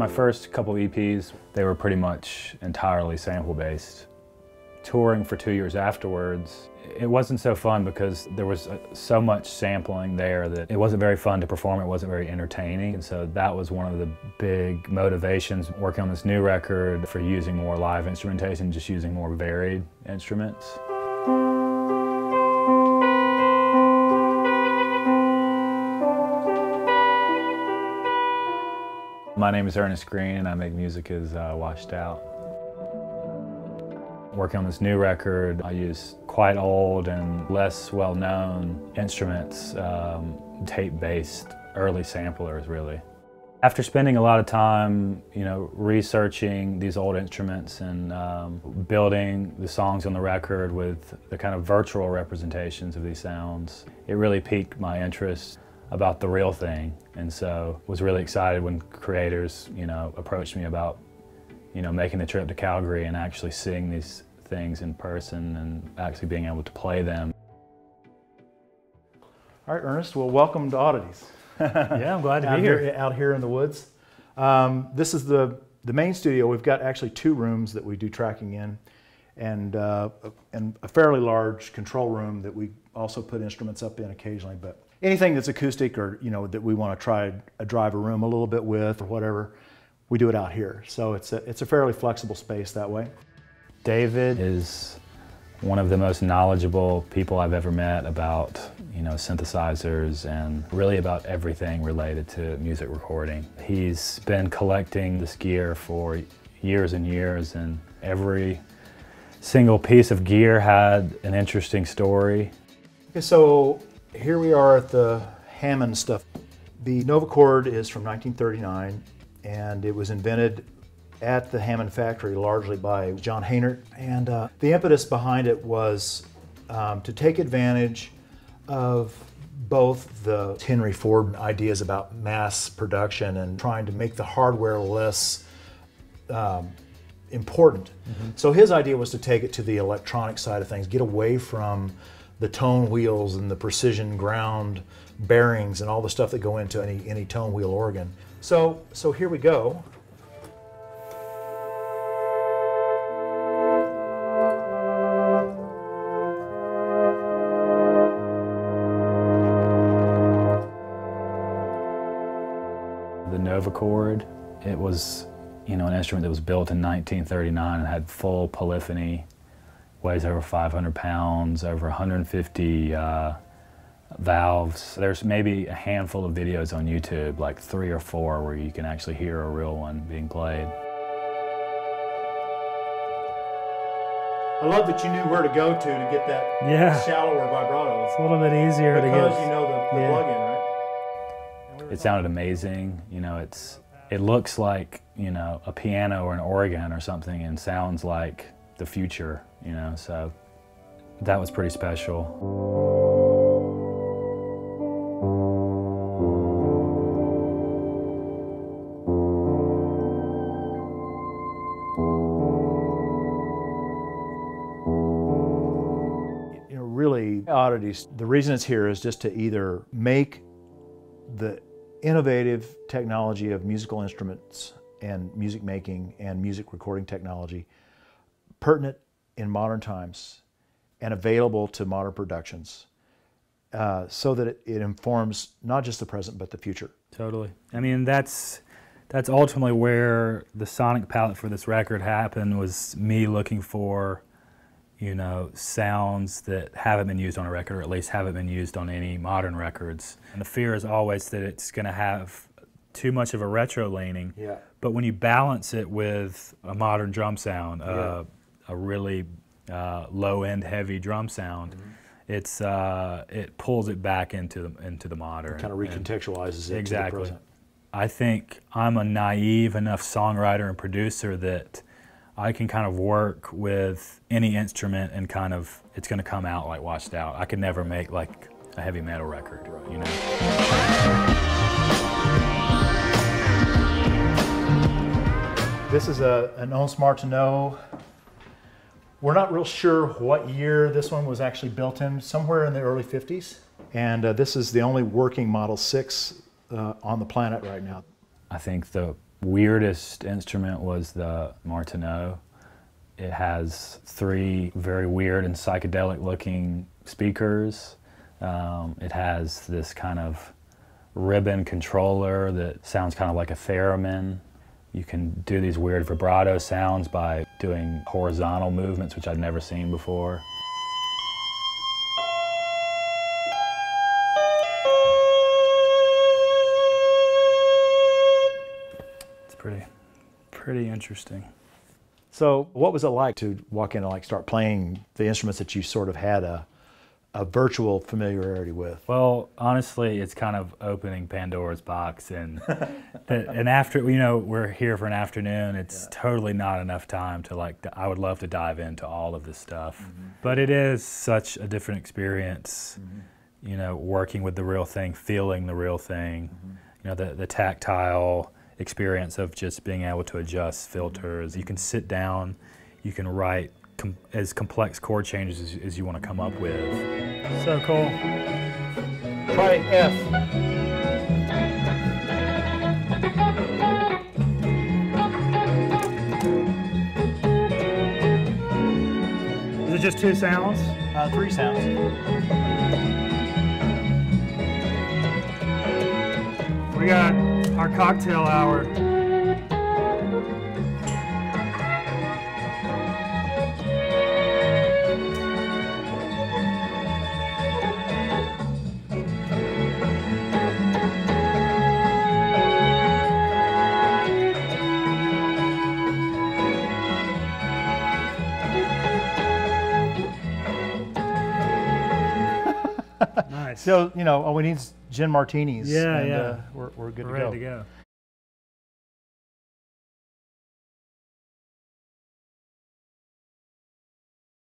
My first couple EPs, they were pretty much entirely sample-based. Touring for 2 years afterwards, it wasn't so fun because there was so much sampling there that it wasn't very fun to perform, it wasn't very entertaining. And so that was one of the big motivations working on this new record for using more live instrumentation, just using more varied instruments. My name is Ernest Green and I make music as Washed Out. Working on this new record, I use quite old and less well-known instruments, tape-based early samplers really. After spending a lot of time, researching these old instruments and building the songs on the record with the kind of virtual representations of these sounds, it really piqued my interest about the real thing, and so was really excited when creators, approached me about, making the trip to Calgary and actually seeing these things in person and actually being able to play them. All right, Ernest. Well, welcome to Oddities. Yeah, I'm glad to be here. Out here in the woods. This is the main studio. We've got actually 2 rooms that we do tracking in, and a fairly large control room that we also put instruments up in occasionally. But anything that's acoustic or that we want to try to drive a room a little bit with or whatever, we do it out here. So it's a fairly flexible space that way. David is one of the most knowledgeable people I've ever met about synthesizers and really about everything related to music recording. He's been collecting this gear for years and years, and every single piece of gear had an interesting story. Okay, so here we are at the Hammond stuff. The Novacord is from 1939, and it was invented at the Hammond factory largely by John Haynert. And the impetus behind it was to take advantage of both the Henry Ford ideas about mass production and trying to make the hardware less important. Mm-hmm. So his idea was to take it to the electronic side of things, get away from the tone wheels and the precision ground bearings and all the stuff that go into any tone wheel organ. So here we go. The Novacord, it was an instrument that was built in 1939 and had full polyphony. Weighs over 500 pounds, over 150 valves. There's maybe a handful of videos on YouTube, like 3 or 4, where you can actually hear a real one being played. I love that you knew where to go to get that shallower vibrato. It's a little bit easier to get. Because you know the plug-in, right? It sounded amazing. It looks like, a piano or an organ or something and sounds like the future, so that was pretty special. Really, Oddities, the reason it's here is just to either make the innovative technology of musical instruments and music making and music recording technology pertinent in modern times and available to modern productions, so that it informs not just the present but the future. Totally. I mean, that's ultimately where the sonic palette for this record happened, was me looking for sounds that haven't been used on a record, or at least haven't been used on any modern records. And the fear is always that it's going to have too much of a retro leaning. Yeah. But when you balance it with a modern drum sound, a really low-end, heavy drum sound, it pulls it back into the modern. It kind of recontextualizes it to the present. I think I'm a naive enough songwriter and producer that I can kind of work with any instrument and it's going to come out like Washed Out. I could never make like a heavy metal record, This is an On Smart to Know. We're not real sure what year this one was actually built in, somewhere in the early 50s. And this is the only working Model 6 on the planet right now. I think the weirdest instrument was the Martineau. It has 3 very weird and psychedelic looking speakers. It has this kind of ribbon controller that sounds kind of like a theremin. You can do these weird vibrato sounds by doing horizontal movements, which I've never seen before. It's pretty interesting. So what was it like to walk in and like start playing the instruments that you sort of had a virtual familiarity with? Well, honestly, it's kind of opening Pandora's box, and and after, you know, we're here for an afternoon. It's totally not enough time to like. I would love to dive into all of this stuff, but it is such a different experience. You know, working with the real thing, feeling the real thing. You know, the tactile experience of just being able to adjust filters. You can sit down, you can write as complex chord changes as you want to come up with. So cool. Try F. Is it just 2 sounds? 3 sounds. We got our cocktail hour. Nice. So, you know, all we need is gin martinis. Yeah, and, yeah. We're good We're ready to go.